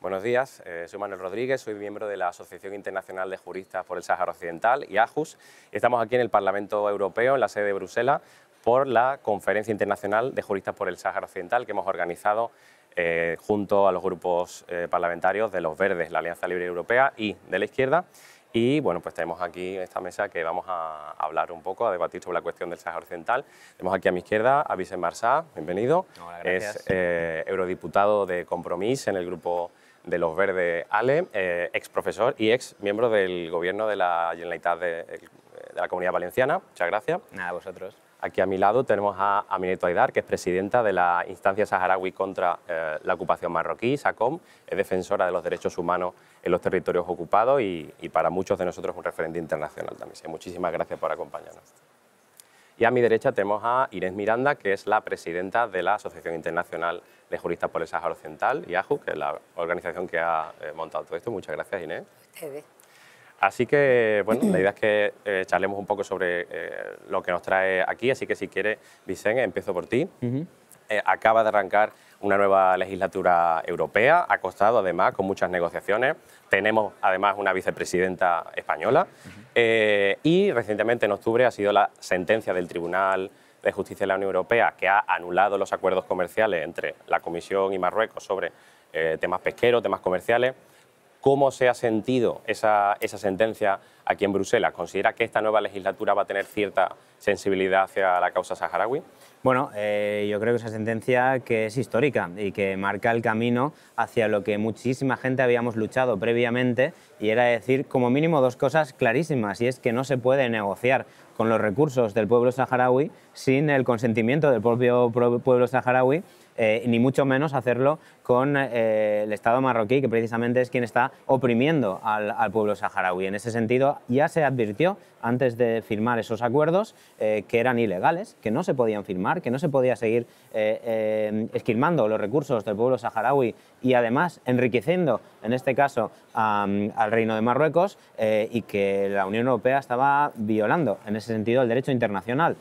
Buenos días, soy Manuel Rodríguez, soy miembro de la Asociación Internacional de Juristas por el Sáhara Occidental, IAJUS, y estamos aquí en el Parlamento Europeo, en la sede de Bruselas, por la Conferencia Internacional de Juristas por el Sáhara Occidental que hemos organizado junto a los grupos parlamentarios de los Verdes, la Alianza Libre Europea y de la Izquierda. Y bueno, pues tenemos aquí en esta mesa que vamos a hablar un poco, a debatir sobre la cuestión del Sáhara Occidental. Tenemos aquí a mi izquierda a Vicent Marsá, bienvenido. Hola, gracias. Es eurodiputado de Compromís en el grupo de los Verdes ALE, ex profesor y ex miembro del gobierno de la Generalitat de la Comunidad Valenciana. Muchas gracias. Nada, vosotros. Aquí a mi lado tenemos a Aminetou Haidar, que es presidenta de la Instancia Saharaui contra la Ocupación Marroquí, SACOM, es defensora de los derechos humanos en los territorios ocupados y para muchos de nosotros un referente internacional también. Muchísimas gracias por acompañarnos. Y a mi derecha tenemos a Inés Miranda, que es la presidenta de la Asociación Internacional de Juristas por el Sáhara Occidental, IAJUS, que es la organización que ha montado todo esto. Muchas gracias, Inés. Así que, bueno, la idea es que charlemos un poco sobre lo que nos trae aquí, así que si quieres, Vicent, empiezo por ti. Acaba de arrancar una nueva legislatura europea, ha costado además con muchas negociaciones. Tenemos además una vicepresidenta española y recientemente en octubre ha sido la sentencia del Tribunal de Justicia de la Unión Europea que ha anulado los acuerdos comerciales entre la Comisión y Marruecos sobre temas pesqueros, temas comerciales. ¿Cómo se ha sentido esa sentencia aquí en Bruselas? ¿Considera que esta nueva legislatura va a tener cierta sensibilidad hacia la causa saharaui? Bueno, yo creo que es una sentencia que es histórica y que marca el camino hacia lo que muchísima gente habíamos luchado previamente, y era decir como mínimo dos cosas clarísimas, y es que no se puede negociar con los recursos del pueblo saharaui sin el consentimiento del propio pueblo saharaui, ni mucho menos hacerlo con el Estado marroquí, que precisamente es quien está oprimiendo al pueblo saharaui. En ese sentido, ya se advirtió antes de firmar esos acuerdos que eran ilegales, que no se podían firmar, que no se podía seguir esquilmando los recursos del pueblo saharaui y además enriqueciendo, en este caso, al Reino de Marruecos, y que la Unión Europea estaba violando, en ese sentido, el derecho internacional.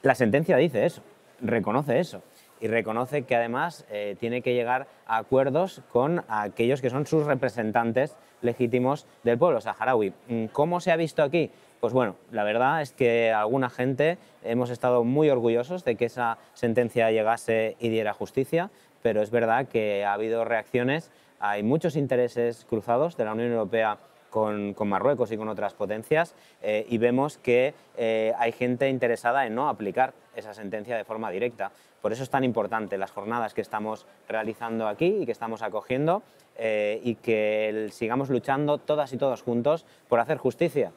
La sentencia dice eso, reconoce eso. Y reconoce que además tiene que llegar a acuerdos con aquellos que son sus representantes legítimos del pueblo saharaui. ¿Cómo se ha visto aquí? Pues bueno, la verdad es que alguna gente hemos estado muy orgullosos de que esa sentencia llegase y diera justicia, pero es verdad que ha habido reacciones, hay muchos intereses cruzados de la Unión Europea con Marruecos y con otras potencias, y vemos que hay gente interesada en no aplicar esa sentencia de forma directa. Por eso es tan importante las jornadas que estamos realizando aquí y que estamos acogiendo, y que sigamos luchando todas y todos juntos por hacer justicia,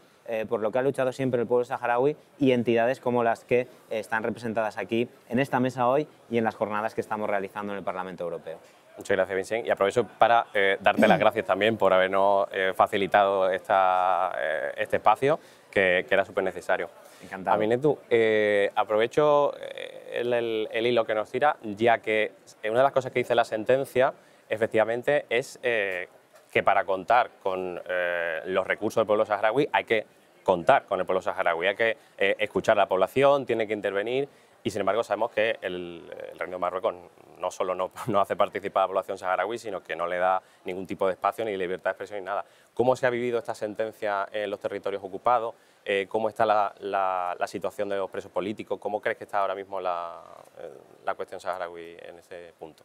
por lo que ha luchado siempre el pueblo saharaui y entidades como las que están representadas aquí en esta mesa hoy y en las jornadas que estamos realizando en el Parlamento Europeo. Muchas gracias, Vicent. Y aprovecho para darte las gracias también por habernos facilitado este espacio, que era súper necesario. Encantado. Aminetou, aprovecho el hilo que nos tira, ya que una de las cosas que dice la sentencia, efectivamente, es que para contar con los recursos del pueblo saharaui hay que contar con el pueblo saharaui, hay que escuchar a la población, tiene que intervenir. Y sin embargo sabemos que el Reino de Marruecos no solo no hace participar a la población saharaui, sino que no le da ningún tipo de espacio, ni libertad de expresión, ni nada. ¿Cómo se ha vivido esta sentencia en los territorios ocupados? ¿Cómo está la situación de los presos políticos? ¿Cómo crees que está ahora mismo la cuestión saharaui en ese punto?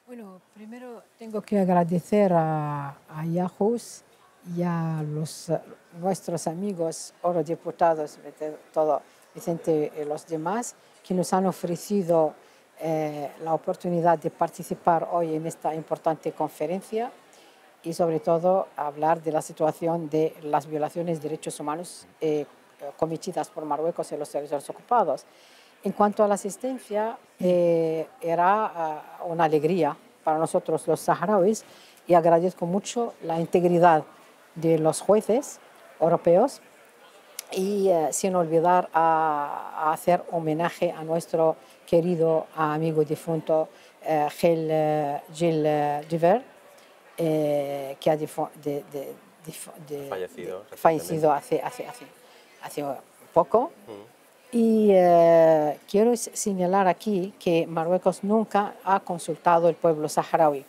Bueno, primero tengo que agradecer a IAJUS y a nuestros amigos eurodiputados, todo Vicente y los demás, que nos han ofrecido la oportunidad de participar hoy en esta importante conferencia y sobre todo hablar de la situación de las violaciones de derechos humanos cometidas por Marruecos en los territorios ocupados. En cuanto a la asistencia, era una alegría para nosotros los saharauis, y agradezco mucho la integridad de los jueces europeos, y sin olvidar a hacer homenaje a nuestro querido amigo difunto Gilles Diver, que ha fallecido hace poco. Y quiero señalar aquí que Marruecos nunca ha consultado al pueblo saharaui.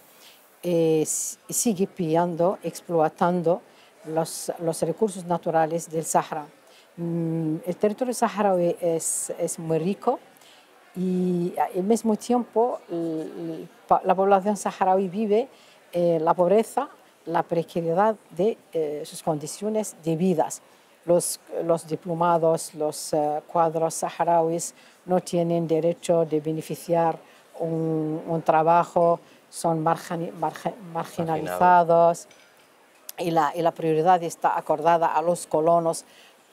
sigue pillando, explotando los recursos naturales del Sahara. El territorio saharaui es muy rico y al mismo tiempo la población saharaui vive la pobreza, la precariedad de sus condiciones de vida. Los diplomados, los cuadros saharauis no tienen derecho de beneficiar un trabajo, son marginalizados y la prioridad está acordada a los colonos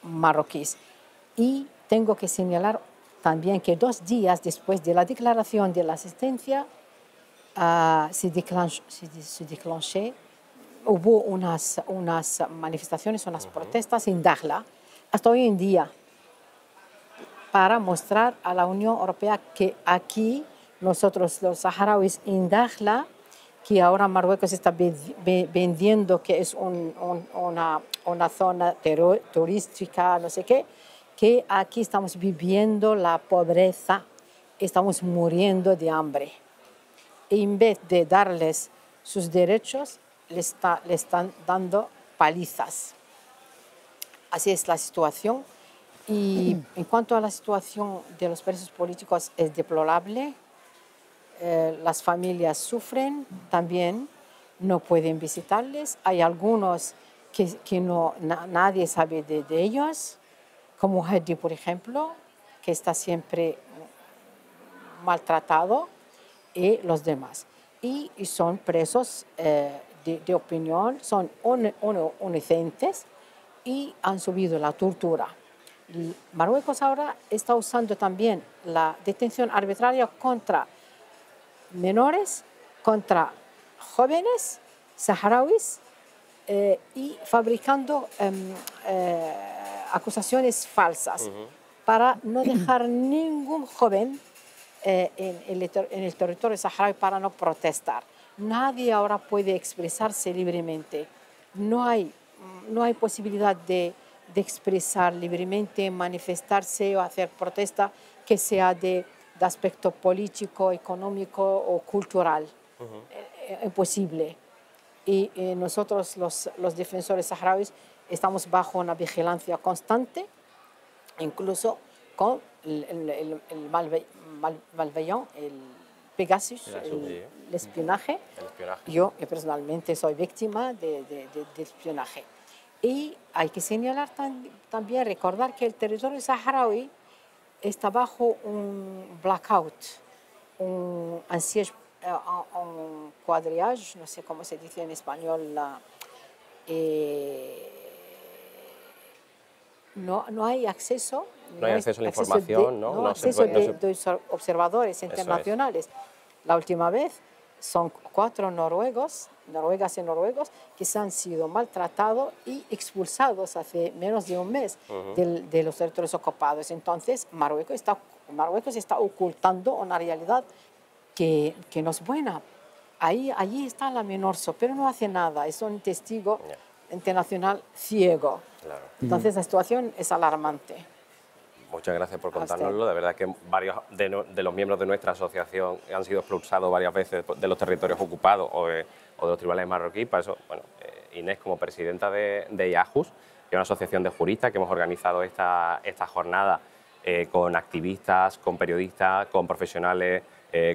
marroquíes. Y tengo que señalar también que 2 días después de la declaración de la asistencia se declanchó, hubo unas manifestaciones, unas protestas en Dakhla, hasta hoy en día, para mostrar a la Unión Europea que aquí nosotros los saharauis en Dakhla, que ahora Marruecos está vendiendo que es una zona turística, no sé qué, que aquí estamos viviendo la pobreza, estamos muriendo de hambre. Y en vez de darles sus derechos, le están dando palizas. Así es la situación. Y en cuanto a la situación de los presos políticos, es deplorable. Las familias sufren también, no pueden visitarles. Hay algunos que nadie sabe de ellos, como Hedi, por ejemplo, que está siempre maltratado, y los demás. Y son presos de opinión, son inocentes y han subido la tortura. Marruecos ahora está usando también la detención arbitraria contra menores, contra jóvenes saharauis y fabricando acusaciones falsas para no dejar ningún joven en el territorio saharaui para no protestar. Nadie ahora puede expresarse libremente. No hay posibilidad de expresar libremente, manifestarse o hacer protesta que sea de aspecto político, económico o cultural. Imposible. Y nosotros, los defensores saharauis, estamos bajo una vigilancia constante, incluso con el malveillant, el Pegasus, el espionaje. Yo personalmente soy víctima de espionaje. Y hay que señalar también, recordar que el territorio saharaui está bajo un blackout, un quadrillage, no sé cómo se dice en español. No hay acceso. No hay acceso a la información, ¿no? No acceso de observadores internacionales. La última vez son 4 noruegas y noruegos que se han sido maltratados y expulsados hace menos de un mes de los territorios ocupados. Entonces, Marruecos está ocultando una realidad que no es buena. Allí está la MINURSO, pero no hace nada. Es un testigo internacional ciego. Claro. Entonces, la situación es alarmante. Muchas gracias por contárnoslo. De verdad que varios de los miembros de nuestra asociación han sido expulsados varias veces de los territorios ocupados o de los tribunales marroquíes. Para eso, bueno, Inés, como presidenta de IAJUS, que es una asociación de juristas que hemos organizado esta jornada con activistas, con periodistas, con profesionales,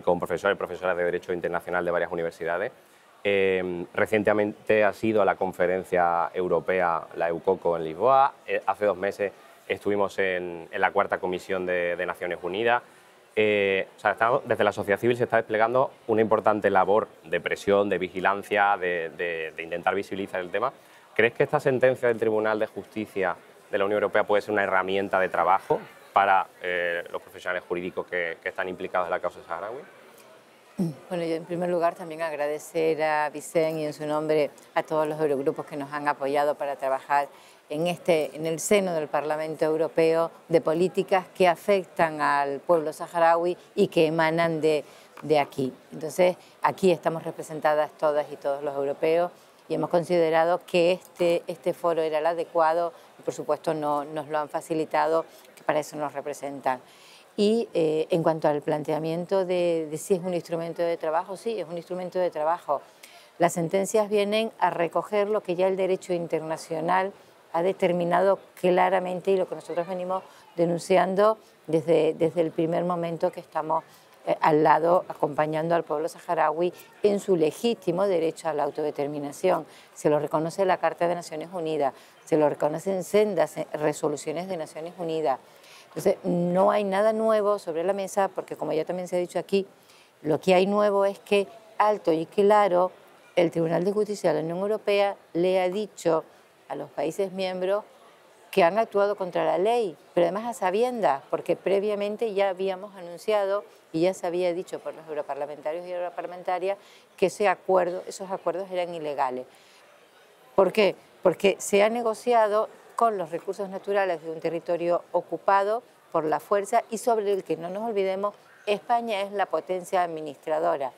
con profesores y profesoras de Derecho Internacional de varias universidades. Recientemente ha sido a la conferencia europea, la EUCOCO, en Lisboa. Hace 2 meses estuvimos en la 4ª Comisión de Naciones Unidas. Desde la sociedad civil se está desplegando una importante labor de presión, de vigilancia, de intentar visibilizar el tema. ¿Crees que esta sentencia del Tribunal de Justicia de la Unión Europea puede ser una herramienta de trabajo para los profesionales jurídicos que están implicados en la causa saharaui? Bueno, yo en primer lugar también agradecer a Vicente y en su nombre a todos los eurogrupos que nos han apoyado para trabajar en el seno del Parlamento Europeo de políticas que afectan al pueblo saharaui y que emanan de aquí. Entonces, aquí estamos representadas todas y todos los europeos y hemos considerado que este foro era el adecuado y, por supuesto, nos lo han facilitado, que para eso nos representan. Y en cuanto al planteamiento de si es un instrumento de trabajo, sí, es un instrumento de trabajo. Las sentencias vienen a recoger lo que ya el derecho internacional ha determinado claramente y lo que nosotros venimos denunciando desde el primer momento que estamos al lado, acompañando al pueblo saharaui en su legítimo derecho a la autodeterminación. Se lo reconoce la Carta de Naciones Unidas, se lo reconocen sendas resoluciones de Naciones Unidas. Entonces, no hay nada nuevo sobre la mesa, porque como ya también se ha dicho aquí, lo que hay nuevo es que alto y claro, el Tribunal de Justicia de la Unión Europea le ha dicho a los países miembros que han actuado contra la ley, pero además a sabiendas, porque previamente ya habíamos anunciado y ya se había dicho por los europarlamentarios y europarlamentarias que esos acuerdos eran ilegales. ¿Por qué? Porque se ha negociado con los recursos naturales de un territorio ocupado por la fuerza y sobre el que, no nos olvidemos, España es la potencia administradora.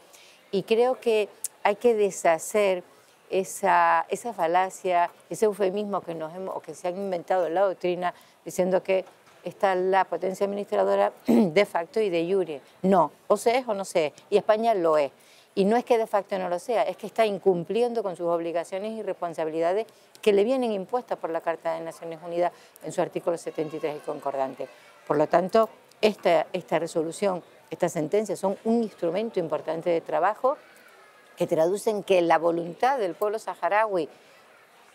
Y creo que hay que deshacer esa falacia, ese eufemismo que se han inventado en la doctrina, diciendo que está la potencia administradora de facto y de jure. No, o se es o no se es, y España lo es. Y no es que de facto no lo sea, es que está incumpliendo con sus obligaciones y responsabilidades que le vienen impuestas por la Carta de Naciones Unidas en su artículo 73 y concordante. Por lo tanto, esta resolución, estas sentencias son un instrumento importante de trabajo que traducen que la voluntad del pueblo saharaui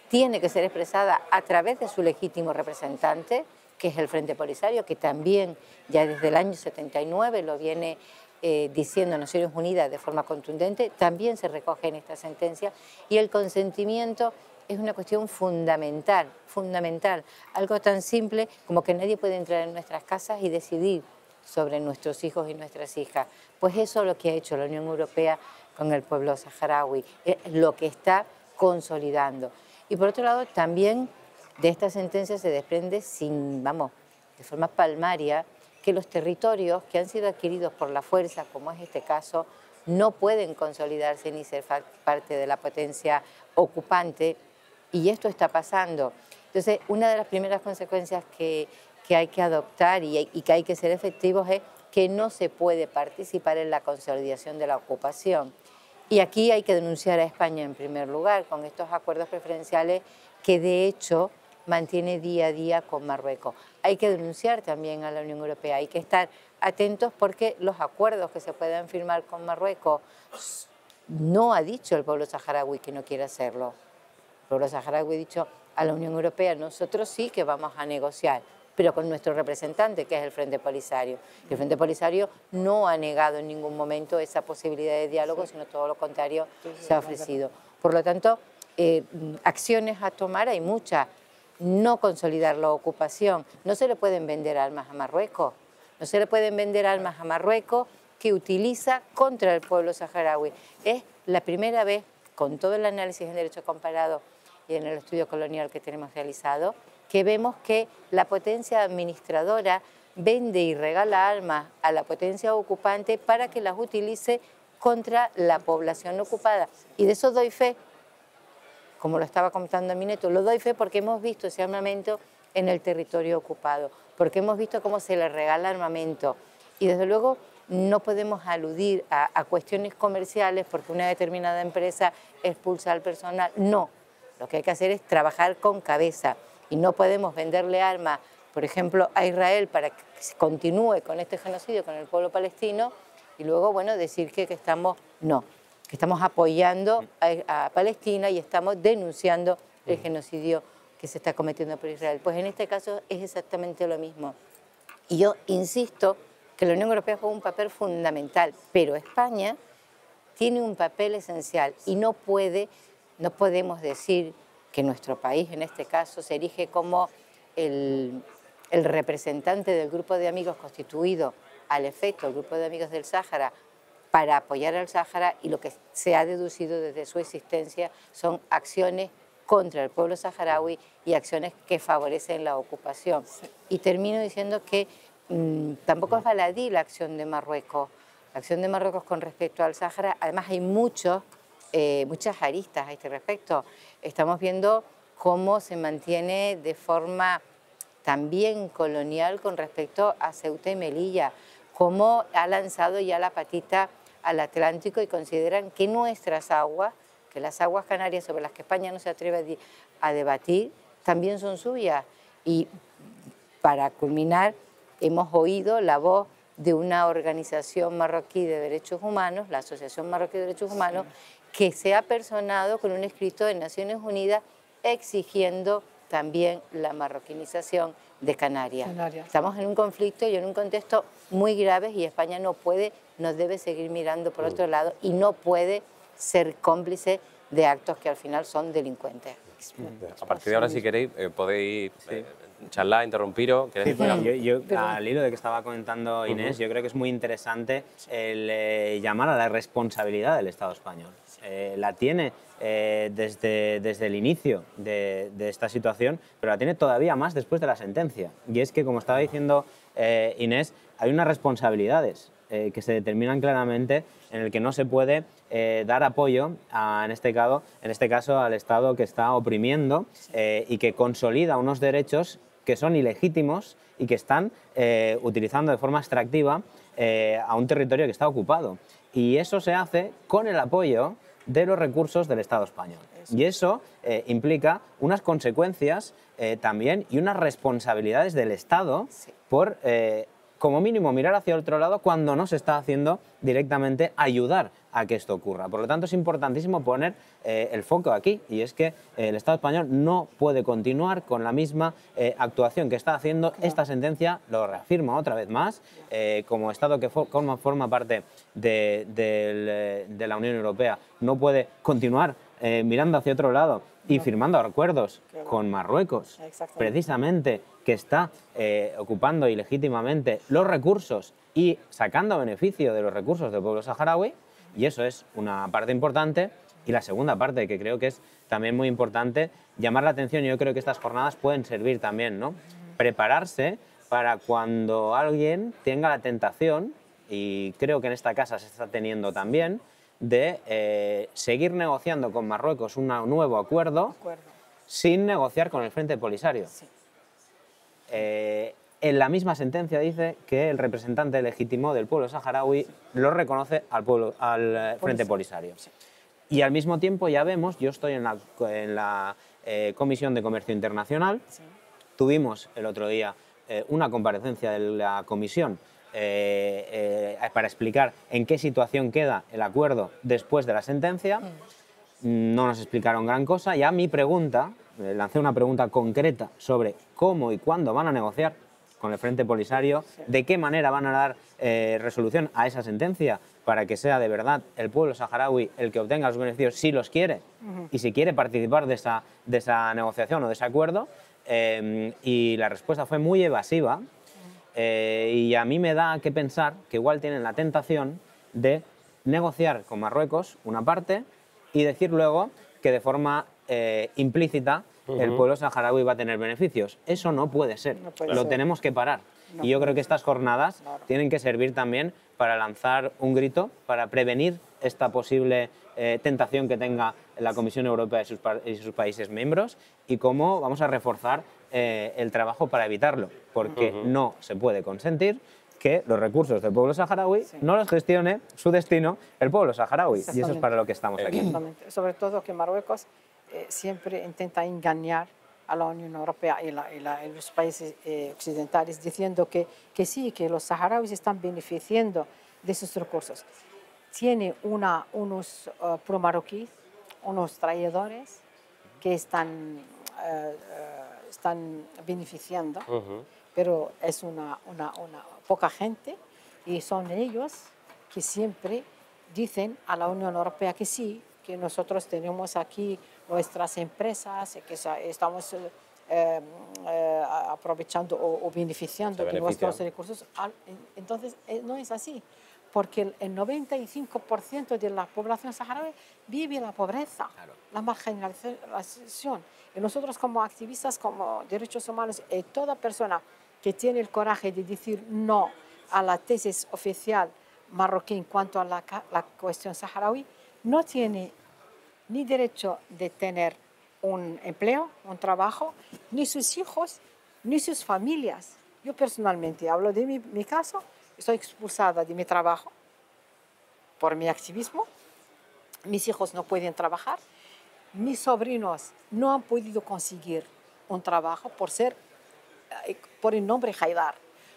tiene que ser expresada a través de su legítimo representante, que es el Frente Polisario, que también ya desde el año 79 lo viene diciendo Naciones Unidas de forma contundente, también se recoge en esta sentencia, y el consentimiento es una cuestión fundamental, algo tan simple como que nadie puede entrar en nuestras casas y decidir sobre nuestros hijos y nuestras hijas. Pues eso es lo que ha hecho la Unión Europea con el pueblo saharaui, es lo que está consolidando. Y por otro lado, también de esta sentencia se desprende de forma palmaria, que los territorios que han sido adquiridos por la fuerza, como es este caso, no pueden consolidarse ni ser parte de la potencia ocupante, y esto está pasando. Entonces, una de las primeras consecuencias que hay que adoptar y que hay que ser efectivos es que no se puede participar en la consolidación de la ocupación. Y aquí hay que denunciar a España en primer lugar con estos acuerdos preferenciales que de hecho mantiene día a día con Marruecos. Hay que denunciar también a la Unión Europea, hay que estar atentos porque los acuerdos que se puedan firmar con Marruecos no ha dicho el pueblo saharaui que no quiere hacerlo. El pueblo saharaui ha dicho a la Unión Europea, nosotros sí que vamos a negociar, pero con nuestro representante, que es el Frente Polisario. El Frente Polisario no ha negado en ningún momento esa posibilidad de diálogo, sino todo lo contrario se ha ofrecido. Por lo tanto, acciones a tomar hay muchas. No consolidar la ocupación. No se le pueden vender armas a Marruecos. No se le pueden vender armas a Marruecos que utiliza contra el pueblo saharaui. Es la primera vez, con todo el análisis en derecho comparado y en el estudio colonial que tenemos realizado, que vemos que la potencia administradora vende y regala armas a la potencia ocupante para que las utilice contra la población ocupada. Y de eso doy fe, como lo estaba comentando mi nieto, lo doy fe porque hemos visto ese armamento en el territorio ocupado, porque hemos visto cómo se le regala armamento. Y desde luego no podemos aludir a cuestiones comerciales porque una determinada empresa expulsa al personal. No, lo que hay que hacer es trabajar con cabeza. Y no podemos venderle armas, por ejemplo, a Israel para que continúe con este genocidio con el pueblo palestino y luego, bueno, decir que estamos apoyando a Palestina y estamos denunciando el genocidio que se está cometiendo por Israel. Pues en este caso es exactamente lo mismo. Y yo insisto que la Unión Europea juega un papel fundamental, pero España tiene un papel esencial y no podemos decir que nuestro país, en este caso, se erige como el representante del grupo de amigos constituido al efecto, el grupo de amigos del Sáhara, para apoyar al Sáhara, y lo que se ha deducido desde su existencia son acciones contra el pueblo saharaui y acciones que favorecen la ocupación. Y termino diciendo que tampoco es baladí la acción de Marruecos. La acción de Marruecos con respecto al Sáhara, además hay muchas aristas a este respecto. Estamos viendo cómo se mantiene de forma también colonial con respecto a Ceuta y Melilla, cómo ha lanzado ya la patita al Atlántico y consideran que nuestras aguas, que las aguas canarias sobre las que España no se atreve a debatir también son suyas. Y para culminar, hemos oído la voz de una organización marroquí de derechos humanos, la Asociación Marroquí de Derechos Humanos, que se ha personado con un escrito de Naciones Unidas exigiendo también la marroquinización de Canarias. Estamos en un conflicto y en un contexto muy grave y España no debe seguir mirando por otro lado y no puede ser cómplice de actos que al final son delincuentes. A partir de ahora, si queréis, podéis charlar, interrumpiros. Sí, yo, al hilo de que estaba comentando Inés, yo creo que es muy interesante el llamar a la responsabilidad del Estado español. La tiene desde el inicio de esta situación, pero la tiene todavía más después de la sentencia. Y es que, como estaba diciendo Inés, hay unas responsabilidades que se determinan claramente en el que no se puede dar apoyo en este caso al Estado que está oprimiendo y que consolida unos derechos que son ilegítimos y que están utilizando de forma extractiva a un territorio que está ocupado. Y eso se hace con el apoyo de los recursos del Estado español. Y eso implica unas consecuencias también y unas responsabilidades del Estado por, como mínimo, mirar hacia otro lado cuando no se está haciendo directamente ayudar a que esto ocurra. Por lo tanto, es importantísimo poner el foco aquí, y es que el Estado español no puede continuar con la misma actuación que está haciendo. Esta sentencia lo reafirma otra vez más, como Estado que forma parte de la Unión Europea, no puede continuar mirando hacia otro lado y firmando acuerdos con Marruecos, precisamente, que está ocupando ilegítimamente los recursos y sacando beneficio de los recursos del pueblo saharaui. Y eso es una parte importante. Y la segunda parte, que creo que es también muy importante, llamar la atención, y yo creo que estas jornadas pueden servir también, ¿no? Prepararse para cuando alguien tenga la tentación, y creo que en esta casa se está teniendo también, de seguir negociando con Marruecos un nuevo acuerdo sin negociar con el Frente Polisario. En la misma sentencia dice que el representante legítimo del pueblo saharaui lo reconoce al Frente Polisario. Y al mismo tiempo ya vemos, yo estoy en la Comisión de Comercio Internacional, tuvimos el otro día una comparecencia de la comisión para explicar en qué situación queda el acuerdo después de la sentencia. No nos explicaron gran cosa. Ya mi pregunta, lancé una pregunta concreta sobre cómo y cuándo van a negociar con el Frente Polisario, de qué manera van a dar resolución a esa sentencia para que sea de verdad el pueblo saharaui el que obtenga los beneficios, si los quiere, y si quiere participar de esa negociación o de ese acuerdo. Y la respuesta fue muy evasiva. Y a mí me da que pensar que igual tienen la tentación de negociar con Marruecos una parte y decir luego que de forma implícita el pueblo saharaui va a tener beneficios. Eso no puede ser, lo tenemos que parar. Y yo creo que estas jornadas tienen que servir también para lanzar un grito, para prevenir esta posible tentación que tenga la Comisión Europea y sus países miembros, y cómo vamos a reforzar el trabajo para evitarlo, porque no se puede consentir que los recursos del pueblo saharaui no los gestione su destino el pueblo saharaui, y eso es para lo que estamos aquí. Exactamente. Sobre todo que Marruecos siempre intenta engañar a la Unión Europea y los países occidentales diciendo que sí, que los saharauis están beneficiando de esos recursos. Tiene unos pro-marroquíes, unos traidores que están beneficiando, pero es una poca gente, y son ellos que siempre dicen a la Unión Europea que sí, que nosotros tenemos aquí nuestras empresas, que estamos aprovechando o beneficiando de nuestros recursos. Entonces, no es así, porque el 95% de la población saharaui vive en la pobreza, la marginalización. Y nosotros, como activistas, como derechos humanos, y toda persona que tiene el coraje de decir no a la tesis oficial marroquí en cuanto a la cuestión saharaui, no tiene ni derecho de tener un empleo, un trabajo, ni sus hijos, ni sus familias. Yo personalmente hablo de mi caso, estoy expulsada de mi trabajo por mi activismo, mis hijos no pueden trabajar, mis sobrinos no han podido conseguir un trabajo por el nombre Haidar.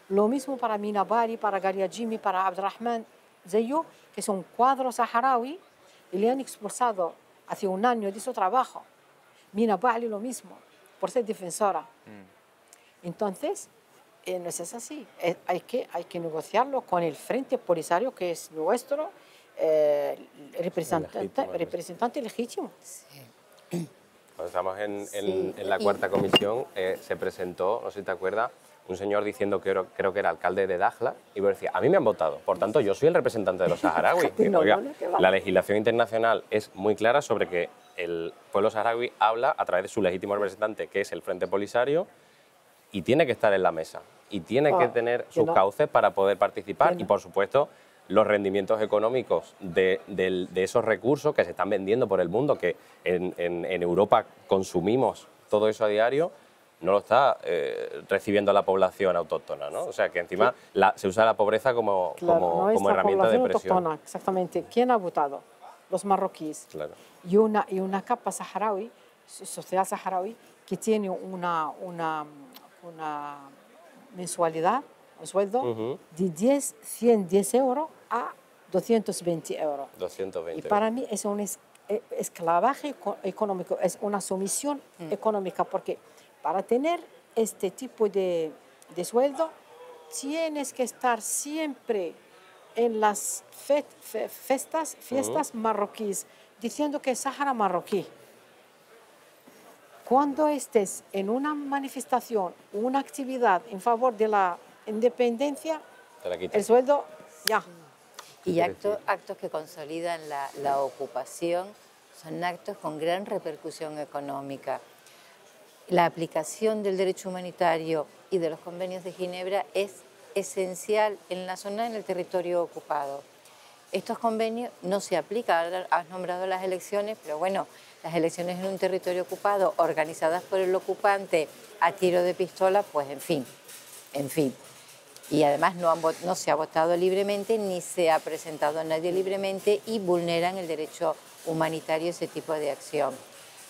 Lo mismo para Mina Bari, para Garia Jimmy, para Abdurrahman Zayo, que son cuadros saharaui y le han expulsado hace un año de su trabajo. Mina Bari lo mismo, por ser defensora. Entonces, no es así. Hay que negociarlo con el Frente Polisario, que es nuestro representante legítimo. Sí. Cuando estamos en la cuarta comisión, se presentó, no sé si te acuerdas, un señor diciendo que creo que era alcalde de Dakhla y decía, a mí me han votado, por tanto yo soy el representante de los saharauis. Oiga, la legislación internacional es muy clara sobre que el pueblo saharaui habla a través de su legítimo representante, que es el Frente Polisario, y tiene que estar en la mesa y tiene que tener sus cauces para poder participar y, por supuesto, los rendimientos económicos de esos recursos que se están vendiendo por el mundo, que en Europa consumimos todo eso a diario, no lo está recibiendo la población autóctona, ¿no? O sea, que encima se usa la pobreza como herramienta de presión. Autóctona, exactamente. ¿Quién ha votado? Los marroquíes. Claro. Y una capa saharaui, sociedad saharaui, que tiene una mensualidad, un sueldo de 110 euros a 220 euros. 220. Y para mí es un esclavaje económico, es una sumisión económica, porque para tener este tipo de sueldo tienes que estar siempre en las fiestas marroquíes, diciendo que es Sahara marroquí. Cuando estés en una manifestación, una actividad en favor de la independencia, el sueldo ya. Y actos que consolidan la ocupación son actos con gran repercusión económica. La aplicación del derecho humanitario y de los convenios de Ginebra es esencial en la zona, en el territorio ocupado. Estos convenios no se aplican, has nombrado las elecciones, pero bueno, las elecciones en un territorio ocupado, organizadas por el ocupante a tiro de pistola, pues en fin. Y además no se ha votado libremente, ni se ha presentado a nadie libremente y vulneran el derecho humanitario ese tipo de acción.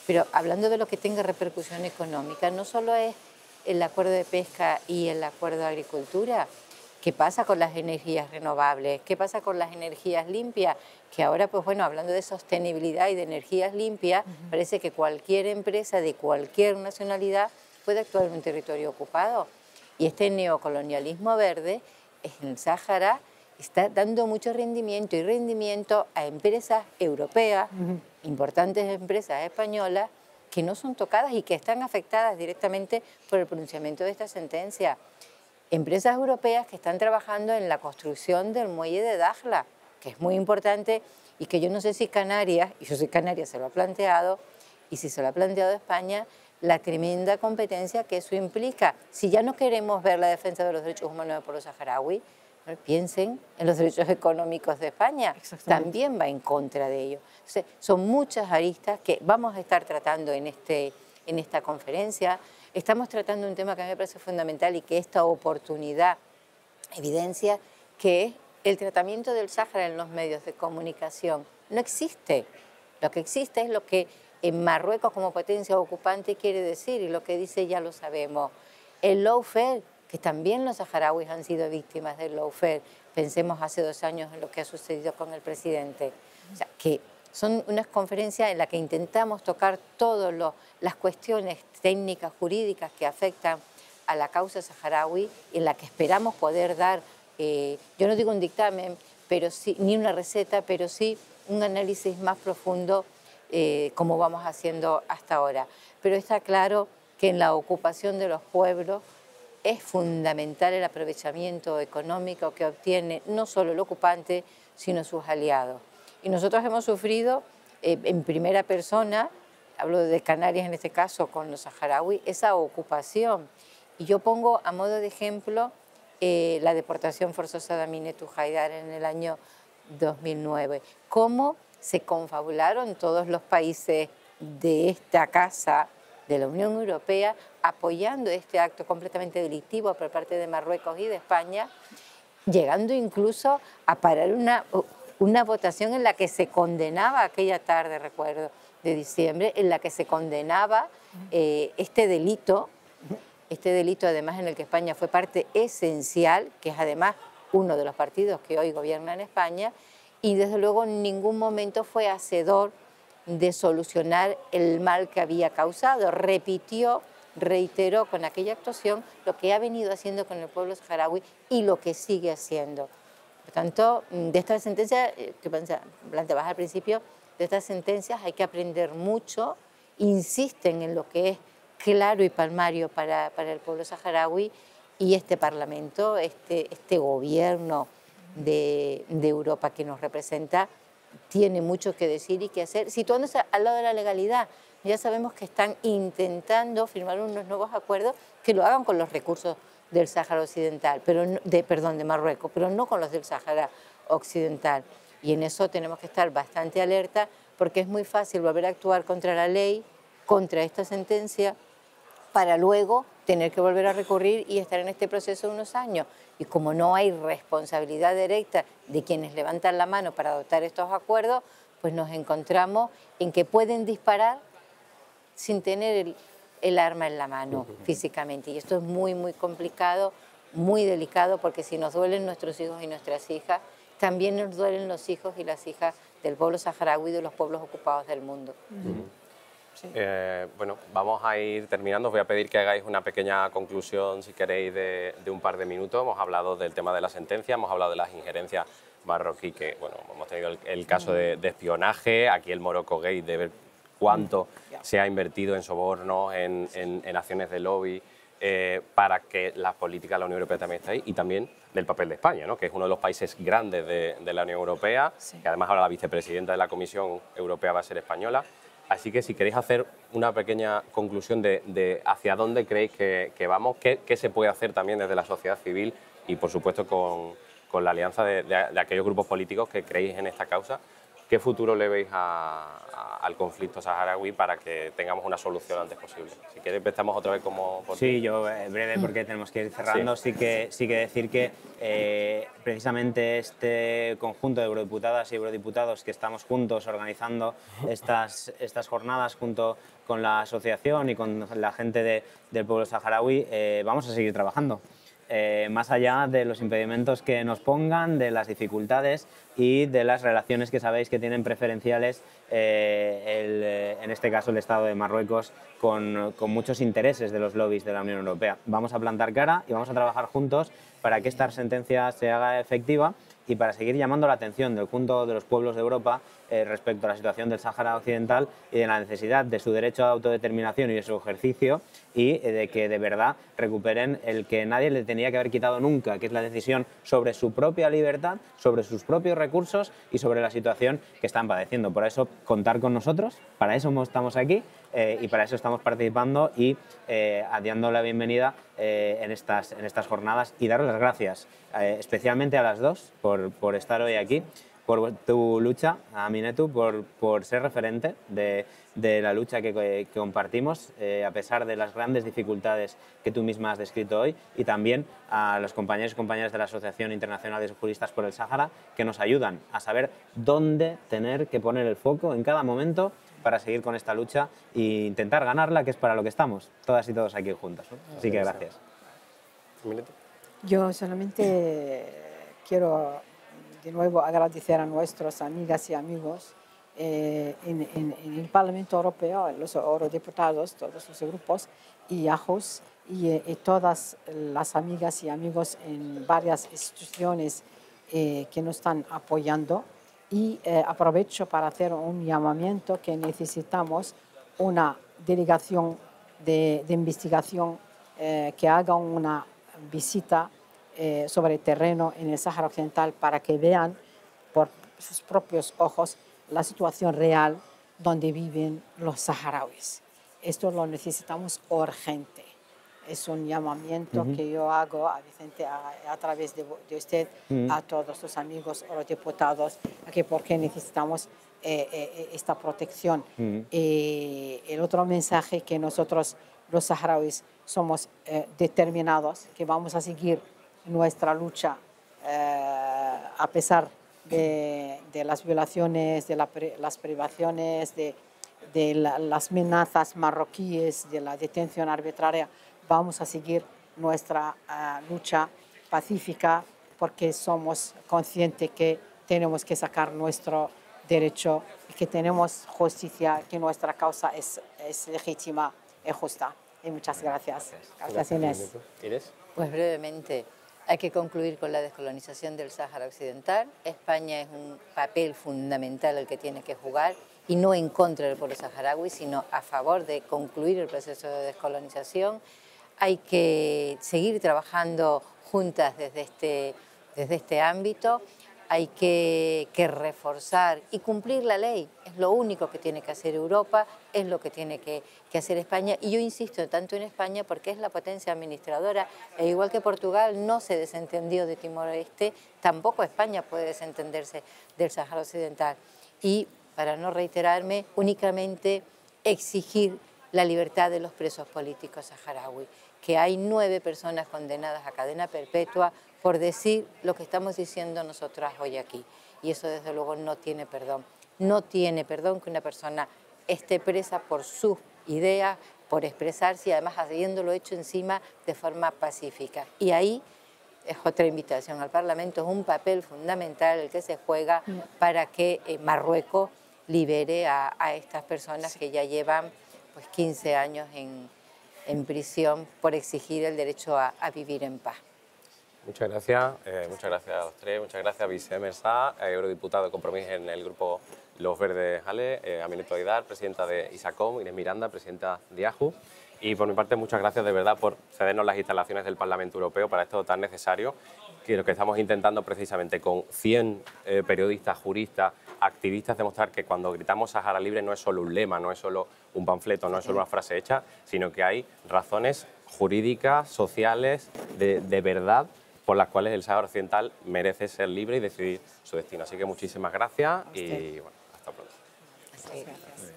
Pero hablando de lo que tenga repercusión económica, no solo es el acuerdo de pesca y el acuerdo de agricultura. ¿Qué pasa con las energías renovables? ¿Qué pasa con las energías limpias? Que ahora, pues bueno, hablando de sostenibilidad y de energías limpias, parece que cualquier empresa de cualquier nacionalidad puede actuar en un territorio ocupado. Y este neocolonialismo verde en el Sáhara está dando mucho rendimiento a empresas europeas, importantes empresas españolas, que no son tocadas y que están afectadas directamente por el pronunciamiento de esta sentencia. Empresas europeas que están trabajando en la construcción del muelle de Dakhla, que es muy importante y que yo no sé si Canarias, y yo sé que Canarias se lo ha planteado, y si se lo ha planteado España, la tremenda competencia que eso implica. Si ya no queremos ver la defensa de los derechos humanos del pueblo saharaui, piensen en los derechos económicos de España, también va en contra de ello. Entonces, son muchas aristas que vamos a estar tratando en esta conferencia. Estamos tratando un tema que a mí me parece fundamental y que esta oportunidad evidencia, que es el tratamiento del Sáhara en los medios de comunicación. No existe. Lo que existe es lo que en Marruecos como potencia ocupante quiere decir, y lo que dice ya lo sabemos. El lawfare, que también los saharauis han sido víctimas del lawfare. Pensemos hace 2 años en lo que ha sucedido con el presidente. O sea, que son unas conferencias en las que intentamos tocar todas las cuestiones técnicas, jurídicas que afectan a la causa saharaui, en la que esperamos poder dar, yo no digo un dictamen, pero sí, ni una receta, pero sí un análisis más profundo, como vamos haciendo hasta ahora. Pero está claro que en la ocupación de los pueblos es fundamental el aprovechamiento económico que obtiene no solo el ocupante, sino sus aliados. Y nosotros hemos sufrido en primera persona, hablo de Canarias en este caso con los saharauis, esa ocupación. Y yo pongo a modo de ejemplo la deportación forzosa de Aminetou Haidar en el año 2009. Cómo se confabularon todos los países de esta casa de la Unión Europea apoyando este acto completamente delictivo por parte de Marruecos y de España, llegando incluso a parar una votación en la que se condenaba aquella tarde, recuerdo, de diciembre, en la que se condenaba este delito además en el que España fue parte esencial, que es además uno de los partidos que hoy gobierna en España, y desde luego en ningún momento fue hacedor de solucionar el mal que había causado. Reiteró con aquella actuación lo que ha venido haciendo con el pueblo saharaui y lo que sigue haciendo. Por tanto, de esta sentencia que planteabas al principio, de estas sentencias hay que aprender mucho, insisten en lo que es claro y palmario para el pueblo saharaui, y este Parlamento, este gobierno de Europa que nos representa, tiene mucho que decir y que hacer, situándose al lado de la legalidad. Ya sabemos que están intentando firmar unos nuevos acuerdos que lo hagan con los recursos del Sáhara Occidental, de Marruecos, pero no con los del Sáhara Occidental. Y en eso tenemos que estar bastante alerta, porque es muy fácil volver a actuar contra la ley, contra esta sentencia, para luego tener que volver a recurrir y estar en este proceso de unos años. Y como no hay responsabilidad directa de quienes levantan la mano para adoptar estos acuerdos, pues nos encontramos en que pueden disparar sin tener el arma en la mano físicamente. Y esto es muy, muy complicado, muy delicado, porque si nos duelen nuestros hijos y nuestras hijas, también nos duelen los hijos y las hijas del pueblo saharaui y de los pueblos ocupados del mundo. Sí. Bueno, vamos a ir terminando. Os voy a pedir que hagáis una pequeña conclusión, si queréis, de un par de minutos. Hemos hablado del tema de la sentencia, hemos hablado de las injerencias marroquí, que bueno, hemos tenido el caso de espionaje, aquí el Morocco Gate, de ver cuánto se ha invertido en sobornos, en acciones de lobby, para que las políticas de la Unión Europea también estén ahí, y también del papel de España, ¿no? Que es uno de los países grandes de la Unión Europea, que además ahora la vicepresidenta de la Comisión Europea va a ser española. Así que si queréis hacer una pequeña conclusión de hacia dónde creéis que vamos, qué se puede hacer también desde la sociedad civil y, por supuesto, con la alianza de aquellos grupos políticos que creéis en esta causa, ¿qué futuro le veis al conflicto saharaui para que tengamos una solución lo antes posible? Si queréis empezamos otra vez como... Sí, yo breve porque tenemos que ir cerrando. Sí que decir que precisamente este conjunto de eurodiputadas y eurodiputados que estamos juntos organizando estas jornadas junto con la asociación y con la gente del pueblo saharaui, vamos a seguir trabajando. Más allá de los impedimentos que nos pongan, de las dificultades y de las relaciones que sabéis que tienen preferenciales, en este caso el Estado de Marruecos, con muchos intereses de los lobbies de la Unión Europea. Vamos a plantar cara y vamos a trabajar juntos para que esta sentencia se haga efectiva y para seguir llamando la atención del conjunto de los pueblos de Europa respecto a la situación del Sáhara Occidental y de la necesidad de su derecho a autodeterminación y de su ejercicio, y de que de verdad recuperen el que nadie le tenía que haber quitado nunca, que es la decisión sobre su propia libertad, sobre sus propios recursos y sobre la situación que están padeciendo. Por eso, contar con nosotros, para eso estamos aquí y para eso estamos participando y dando la bienvenida en estas jornadas, y daros las gracias especialmente a las dos por estar hoy aquí, por tu lucha, a Aminetu, por ser referente de la lucha que compartimos, a pesar de las grandes dificultades que tú misma has descrito hoy, y también a los compañeros y compañeras de la Asociación Internacional de Juristas por el Sáhara, que nos ayudan a saber dónde tener que poner el foco en cada momento para seguir con esta lucha e intentar ganarla, que es para lo que estamos, todas y todos aquí juntos, ¿no? Así que gracias. Yo solamente quiero de nuevo agradecer a nuestras amigas y amigos en el Parlamento Europeo, los eurodiputados, todos los grupos, y AJOS, y todas las amigas y amigos en varias instituciones que nos están apoyando. Y aprovecho para hacer un llamamiento que necesitamos una delegación de investigación que haga una visita sobre el terreno en el Sáhara Occidental para que vean por sus propios ojos la situación real donde viven los saharauis. Esto lo necesitamos urgente. Es un llamamiento que yo hago a Vicente a través de usted, a todos los amigos eurodiputados, porque necesitamos esta protección. El otro mensaje, que nosotros los saharauis somos determinados, que vamos a seguir nuestra lucha a pesar de las violaciones, de las privaciones, de las amenazas marroquíes, de la detención arbitraria, vamos a seguir nuestra lucha pacífica porque somos conscientes que tenemos que sacar nuestro derecho y que tenemos justicia, que nuestra causa es legítima y justa. Y muchas gracias. Gracias, Inés. Inés. Pues brevemente, hay que concluir con la descolonización del Sáhara Occidental. España es un papel fundamental el que tiene que jugar, y no en contra del pueblo saharaui, sino a favor de concluir el proceso de descolonización. Hay que seguir trabajando juntas desde este ámbito. Hay que reforzar y cumplir la ley. Es lo único que tiene que hacer Europa, es lo que tiene que hacer España. Y yo insisto tanto en España porque es la potencia administradora. E igual que Portugal no se desentendió de Timor-Este, tampoco España puede desentenderse del Sáhara Occidental. Y, para no reiterarme, únicamente exigir la libertad de los presos políticos saharauis, que hay 9 personas condenadas a cadena perpetua por decir lo que estamos diciendo nosotras hoy aquí. Y eso desde luego no tiene perdón. No tiene perdón que una persona esté presa por sus ideas, por expresarse y además habiéndolo hecho encima de forma pacífica. Y ahí es otra invitación al Parlamento, es un papel fundamental el que se juega para que Marruecos libere a estas personas que ya llevan pues, 15 años en prisión por exigir el derecho a vivir en paz. Muchas gracias a los tres, muchas gracias a Vicent Mersá, eurodiputado de Compromís en el grupo Los Verdes Ale, Amineto Aidar, presidenta de ISACOM, Inés Miranda, presidenta de AJU. Y por mi parte, muchas gracias de verdad por cedernos las instalaciones del Parlamento Europeo para esto tan necesario, que lo que estamos intentando precisamente con 100 periodistas, juristas, activistas, demostrar que cuando gritamos Sahara Libre no es solo un lema, no es solo un panfleto, no es solo una frase hecha, sino que hay razones jurídicas, sociales, de verdad, por las cuales el Sáhara Occidental merece ser libre y decidir su destino. Así que muchísimas gracias y bueno, hasta pronto. Gracias.